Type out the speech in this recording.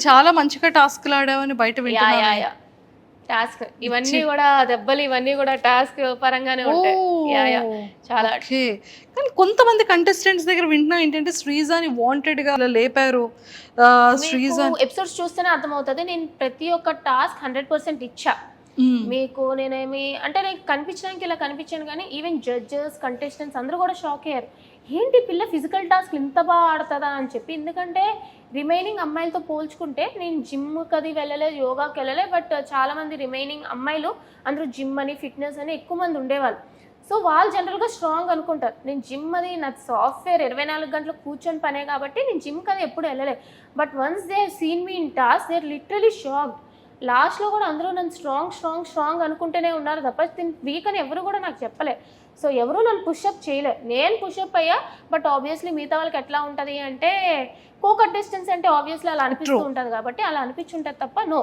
చాలా మంచిగా టాస్క్లు ఆడావని బయట వింటున్నాను. టాస్క్ ఇవన్నీ కూడా దెబ్బలు, ఇవన్నీ కూడా టాస్క్ పరంగానే ఉంటాయి. చాలా. ఓకే. కానీ కొంతమంది కంటెస్టెంట్స్ దగ్గర వింటున్నా ఏంటంటే శ్రీజాని వాంటెడ్ గా అలా లేపారు. శ్రీజా ఎపిసోడ్స్ చూస్తేనే అర్థమవుతుంది. నేను ప్రతి ఒక్క టాస్క్ 100% ఇచ్చా. మీకు నేనేమి అంటే నేను కనిపించడానికి ఇలా కనిపించాను, కానీ ఈవెన్ జడ్జెస్, కంటెస్టెంట్స్ అందరూ కూడా షాక్ అయ్యారు. ఏంటి పిల్ల ఫిజికల్ టాస్క్ ఇంత బాగా ఆడుతుందా అని చెప్పి. ఎందుకంటే రిమైనింగ్ అమ్మాయిలతో పోల్చుకుంటే నేను జిమ్కి అది వెళ్ళలేదు, యోగాకి వెళ్ళలేదు. బట్ చాలామంది రిమైనింగ్ అమ్మాయిలు అందరూ జిమ్ అని, ఫిట్నెస్ అని ఎక్కువ మంది ఉండేవాళ్ళు. సో వాళ్ళు జనరల్గా స్ట్రాంగ్ అనుకుంటారు. నేను జిమ్ అది నా సాఫ్ట్వేర్ 24 గంటలు కూర్చొని పనే కాబట్టి నేను జిమ్కి అది ఎప్పుడు వెళ్ళలేదు. But once they seen me in task they are literally shocked. లాస్ట్లో కూడా అందరూ నన్ను స్ట్రాంగ్ అనుకుంటూనే ఉన్నారు తప్ప వీక్ అని ఎవరు కూడా నాకు చెప్పలే. సో ఎవరు నన్ను పుషప్ చేయలే, నేను పుషప్ అయ్యా. బట్ ఆబ్వియస్లీ మిగతా వాళ్ళకి ఎట్లా ఉంటుంది అంటే కో కంటెస్టెంట్స్ అంటే ఆబ్వియస్లీ అలా అనిపిస్తూ ఉంటుంది కాబట్టి అలా అనిపించుంటుంది తప్ప నో,